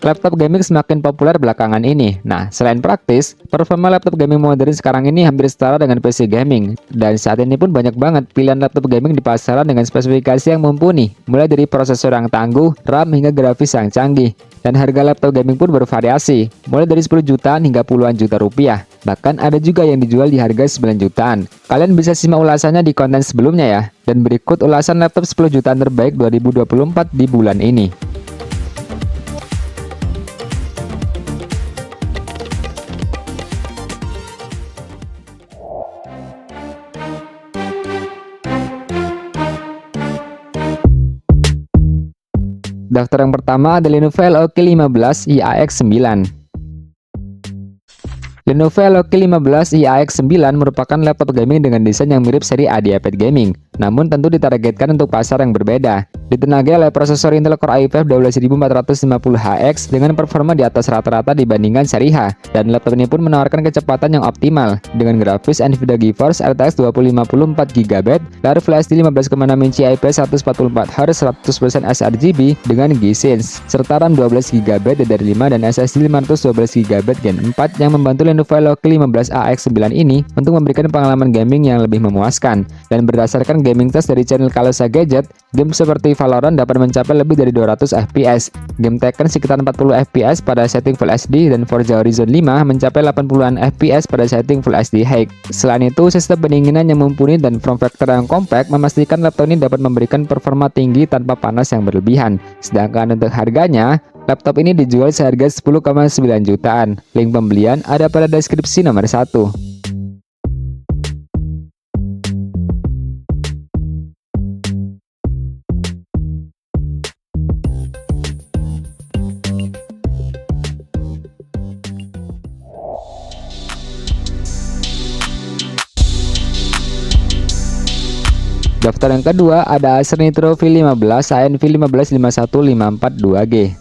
Laptop gaming semakin populer belakangan ini. Nah, selain praktis, performa laptop gaming modern sekarang ini hampir setara dengan PC gaming. Dan saat ini pun banyak banget pilihan laptop gaming di pasaran dengan spesifikasi yang mumpuni, mulai dari prosesor yang tangguh, RAM hingga grafis yang canggih. Dan harga laptop gaming pun bervariasi, mulai dari 10 jutaan hingga puluhan juta rupiah. Bahkan ada juga yang dijual di harga 9 jutaan. Kalian bisa simak ulasannya di konten sebelumnya ya. Dan berikut ulasan laptop 10 jutaan terbaik 2024 di bulan ini. Daftar yang pertama ada Lenovo Legion K15 IAX9. Lenovo Legion K15 IAX9 merupakan laptop gaming dengan desain yang mirip seri A di iPad gaming, namun tentu ditargetkan untuk pasar yang berbeda. Ditenagai oleh prosesor Intel Core i5 12450HX dengan performa di atas rata-rata dibandingkan seri H, dan laptop ini pun menawarkan kecepatan yang optimal dengan grafis Nvidia GeForce RTX 2050 4GB, layar Full HD 15,6 inci IPS 144Hz 100% sRGB dengan G-Sync, serta RAM 12GB DDR5 dan SSD 512GB Gen 4 yang membantu Lenovo Legion 15 AX9 ini untuk memberikan pengalaman gaming yang lebih memuaskan. Dan berdasarkan gaming test dari channel Kalusa Gadget, game seperti Valorant dapat mencapai lebih dari 200 FPS, game Tekken sekitar 40 FPS pada setting Full HD, dan Forza Horizon 5 mencapai 80-an FPS pada setting Full HD High. Selain itu, sistem pendinginan yang mumpuni dan form factor yang compact memastikan laptop ini dapat memberikan performa tinggi tanpa panas yang berlebihan. Sedangkan untuk harganya, laptop ini dijual seharga 10,9 jutaan. Link pembelian ada pada deskripsi nomor 1. Daftar yang kedua ada Acer Nitro V15 ANV 1551542G.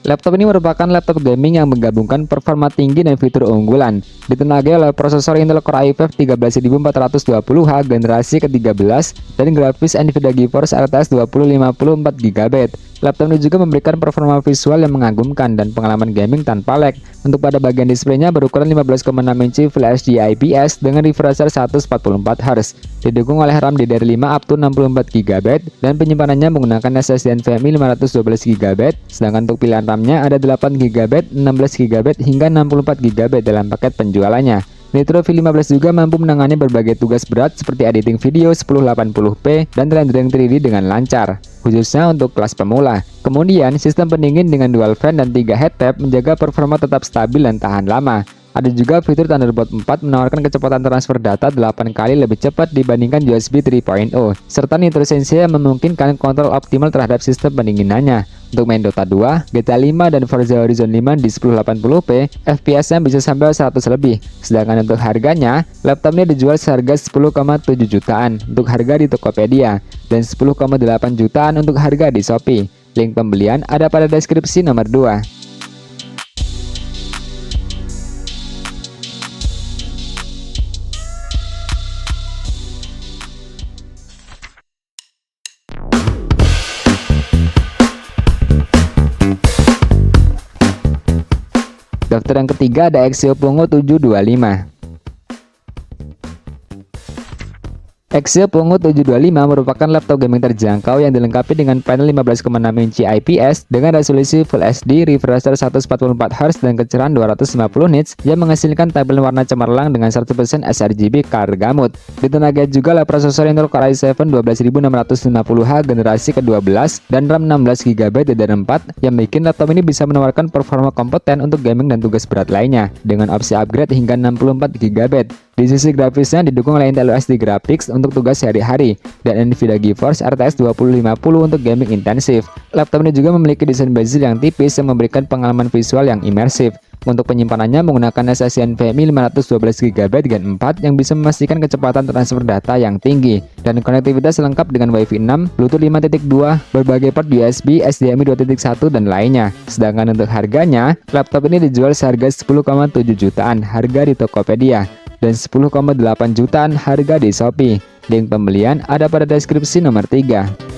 Laptop ini merupakan laptop gaming yang menggabungkan performa tinggi dan fitur unggulan. Ditenagai oleh prosesor Intel Core i5 13420H generasi ke-13 dan grafis Nvidia GeForce RTX 2050 4GB. Laptop ini juga memberikan performa visual yang mengagumkan dan pengalaman gaming tanpa lag. Untuk pada bagian displaynya berukuran 15,6 inci Full HD IPS dengan refresh rate 144Hz. Didukung oleh RAM DDR5 up to 64GB dan penyimpanannya menggunakan SSD NVMe 512GB. Sedangkan untuk pilihan RAM-nya ada 8GB, 16GB hingga 64GB dalam paket penjualannya. Nitro V15 juga mampu menangani berbagai tugas berat seperti editing video 1080p dan rendering 3D dengan lancar, khususnya untuk kelas pemula. Kemudian, sistem pendingin dengan dual fan dan 3 heat tab menjaga performa tetap stabil dan tahan lama. Ada juga fitur Thunderbolt 4 menawarkan kecepatan transfer data 8 kali lebih cepat dibandingkan USB 3.0, serta Nitro Sensei yang memungkinkan kontrol optimal terhadap sistem pendinginannya. Untuk main Dota 2, GTA 5, dan Forza Horizon 5 di 1080p, FPS-nya bisa sampai 100 lebih. Sedangkan untuk harganya, laptop ini dijual seharga 10,7 jutaan untuk harga di Tokopedia, dan 10,8 jutaan untuk harga di Shopee. Link pembelian ada pada deskripsi nomor 2. Daftar yang ketiga ada Exio Pongo 725. Exio Pongo 725 merupakan laptop gaming terjangkau yang dilengkapi dengan panel 15,6 inci IPS dengan resolusi Full HD, refresh rate 144Hz dan kecerahan 250 nits yang menghasilkan tabel warna cemerlang dengan 100% sRGB color gamut. Ditenagai juga oleh prosesor Intel Core i7 12650H generasi ke-12 dan RAM 16GB DDR4 yang bikin laptop ini bisa menawarkan performa kompeten untuk gaming dan tugas berat lainnya dengan opsi upgrade hingga 64GB. Di sisi grafisnya didukung oleh Intel USD Graphics untuk tugas sehari-hari dan Nvidia GeForce RTX 2050 untuk gaming intensif. Laptop ini juga memiliki desain bezel yang tipis yang memberikan pengalaman visual yang imersif. Untuk penyimpanannya menggunakan SSD NVMe 512GB Gen 4 yang bisa memastikan kecepatan transfer data yang tinggi, dan konektivitas lengkap dengan Wi-Fi 6, Bluetooth 5.2, berbagai port USB, HDMI 2.1 dan lainnya. Sedangkan untuk harganya, laptop ini dijual seharga 10,7 jutaan harga di Tokopedia dan 10,8 jutaan harga di Shopee. Link pembelian ada pada deskripsi nomor 3.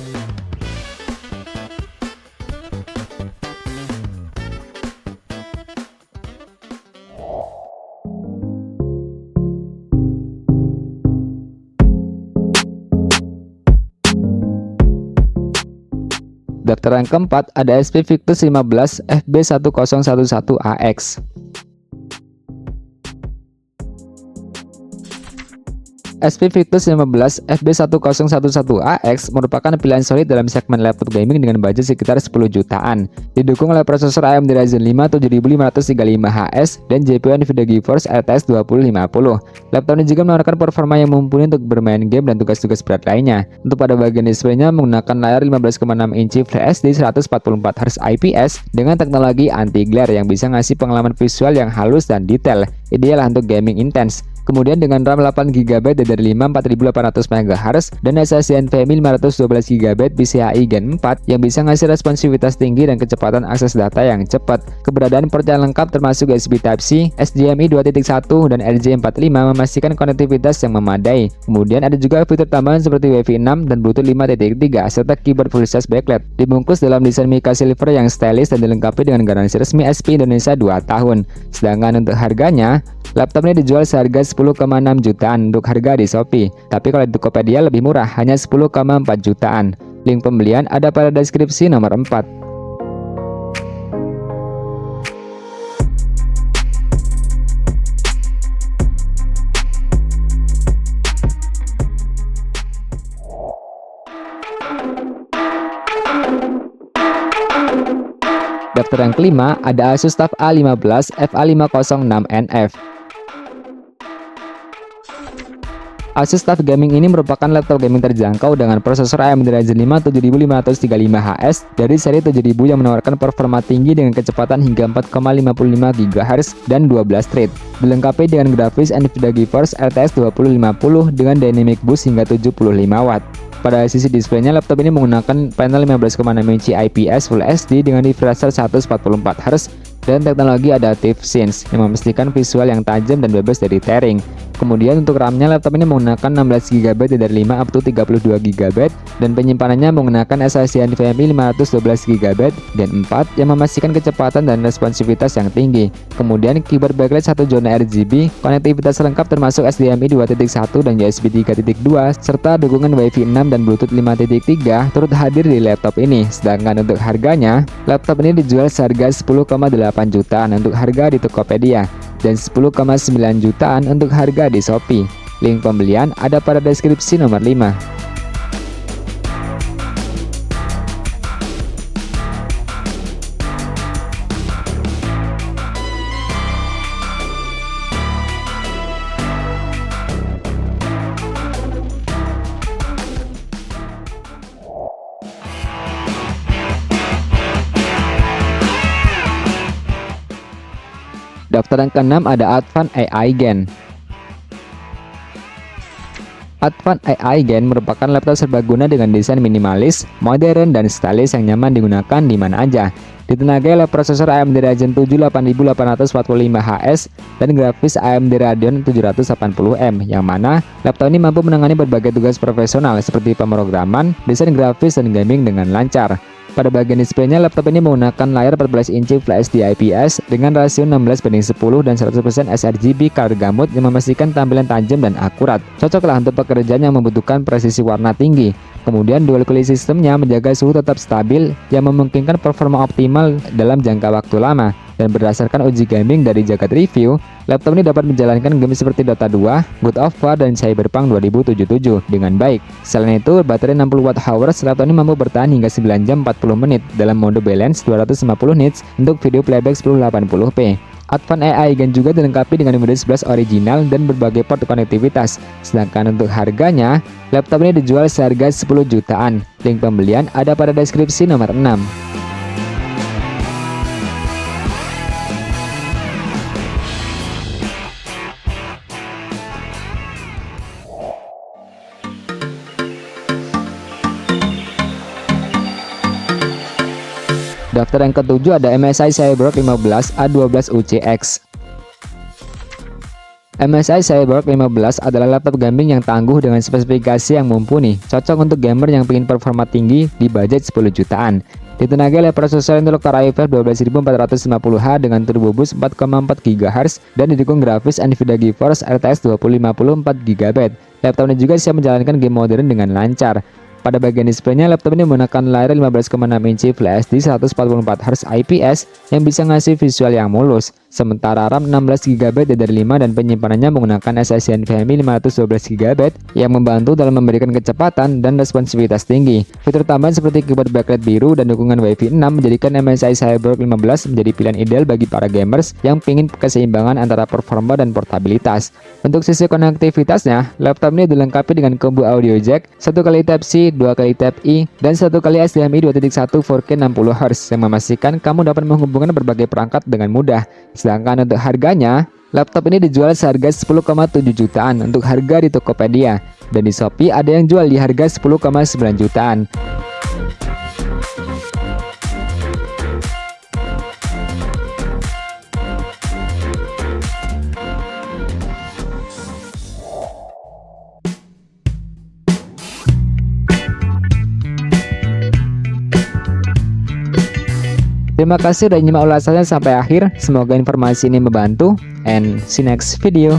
Daftar yang keempat ada HP Victus 15 FB1011AX. HP Victus 15 FB1011AX merupakan pilihan solid dalam segmen laptop gaming dengan budget sekitar 10 jutaan. Didukung oleh prosesor AMD Ryzen 5 7535HS dan GPU NVIDIA GeForce RTX 2050. Laptop ini juga menawarkan performa yang mumpuni untuk bermain game dan tugas-tugas berat lainnya. Untuk pada bagian displaynya menggunakan layar 15,6 inci Full HD 144Hz IPS dengan teknologi anti-glare yang bisa ngasih pengalaman visual yang halus dan detail, ideal untuk gaming intens. Kemudian dengan RAM 8GB DDR5 4800 MHz dan SSD NVMe 512GB PCIe Gen 4 yang bisa ngasih responsivitas tinggi dan kecepatan akses data yang cepat. Keberadaan port yang lengkap termasuk USB Type-C, HDMI 2.1 dan RJ45 memastikan konektivitas yang memadai. Kemudian ada juga fitur tambahan seperti Wi-Fi 6 dan Bluetooth 5.3 serta keyboard full size backlight. Dibungkus dalam desain mica silver yang stylish dan dilengkapi dengan garansi resmi SP Indonesia 2 tahun. Sedangkan untuk harganya, laptop ini dijual seharga 10,6 jutaan untuk harga di Shopee, tapi kalau di Tokopedia lebih murah, hanya 10,4 jutaan. Link pembelian ada pada deskripsi nomor 4. Daftar yang kelima ada Asus TUF A15 FA506NF. Asus TUF Gaming ini merupakan laptop gaming terjangkau dengan prosesor AMD Ryzen 5 7535HS dari seri 7000 yang menawarkan performa tinggi dengan kecepatan hingga 4,55 GHz dan 12 thread. Dilengkapi dengan grafis NVIDIA GeForce RTX 2050 dengan dynamic boost hingga 75 watt. Pada sisi displaynya, laptop ini menggunakan panel 15,6 inci IPS Full HD dengan refresh rate 144Hz dan teknologi Adaptive Sync yang memastikan visual yang tajam dan bebas dari tearing. Kemudian untuk RAM-nya, laptop ini menggunakan 16GB DDR5 up to 32GB dan penyimpanannya menggunakan SSD NVMe 512GB Gen 4 yang memastikan kecepatan dan responsivitas yang tinggi. Kemudian keyboard backlight 1 zona RGB, konektivitas lengkap termasuk HDMI 2.1 dan USB 3.2 serta dukungan Wi-Fi 6 dan Bluetooth 5.3 turut hadir di laptop ini. Sedangkan untuk harganya, laptop ini dijual seharga 10,8 jutaan untuk harga di Tokopedia dan 10,9 jutaan untuk harga di Shopee. Link pembelian ada pada deskripsi nomor 5. Daftar yang keenam ada Advan AI Gen. Advan AI Gen merupakan laptop serbaguna dengan desain minimalis, modern, dan stylish yang nyaman digunakan di mana aja. Ditenagai oleh prosesor AMD Ryzen 7 8845HS dan grafis AMD Radeon 780M, yang mana laptop ini mampu menangani berbagai tugas profesional seperti pemrograman, desain grafis, dan gaming dengan lancar. Pada bagian displaynya, laptop ini menggunakan layar 14 inci Full HD IPS dengan rasio 16:10 dan 100% sRGB color gamut yang memastikan tampilan tajam dan akurat. Cocoklah untuk pekerjaan yang membutuhkan presisi warna tinggi. Kemudian dual cooling sistemnya menjaga suhu tetap stabil yang memungkinkan performa optimal dalam jangka waktu lama. Dan berdasarkan uji gaming dari Jagat Review, laptop ini dapat menjalankan game seperti Dota 2, God of War, dan Cyberpunk 2077 dengan baik. Selain itu, baterai 60 Wh, laptop ini mampu bertahan hingga 9 jam 40 menit dalam mode balance 250 nits untuk video playback 1080p. Advan AI Gen juga dilengkapi dengan Windows 11 original dan berbagai port konektivitas. Sedangkan untuk harganya, laptop ini dijual seharga 10 jutaan. Link pembelian ada pada deskripsi nomor 6. Daftar yang ketujuh ada MSI CyberWork 15 A12 UCX. MSI CyberWork 15 adalah laptop gaming yang tangguh dengan spesifikasi yang mumpuni, cocok untuk gamer yang ingin performa tinggi di budget 10 jutaan. Ditenagai oleh prosesor Intel Core i5 12450H dengan turbo boost 4,4 GHz dan didukung grafis NVIDIA GeForce RTX 2050 4GB. Laptop ini juga siap menjalankan game modern dengan lancar. Pada bagian displaynya, laptop ini menggunakan layar 15,6 inci Full HD 144Hz IPS yang bisa ngasih visual yang mulus. Sementara RAM 16GB DDR5 dan penyimpanannya menggunakan SSD NVMe 512GB yang membantu dalam memberikan kecepatan dan responsivitas tinggi. Fitur tambahan seperti keyboard backlight biru dan dukungan Wi-Fi 6 menjadikan MSI CyberWork 15 menjadi pilihan ideal bagi para gamers yang ingin keseimbangan antara performa dan portabilitas. Untuk sisi konektivitasnya, laptop ini dilengkapi dengan combo audio jack, 1 kali Type-C, 2 kali Type-I, dan 1 kali HDMI 2.1 4K 60Hz yang memastikan kamu dapat menghubungkan berbagai perangkat dengan mudah. Sedangkan untuk harganya, laptop ini dijual seharga 10,7 jutaan untuk harga di Tokopedia, dan di Shopee ada yang jual di harga 10,9 jutaan. Terima kasih sudah nyimak ulasannya sampai akhir. Semoga informasi ini membantu, and see next video.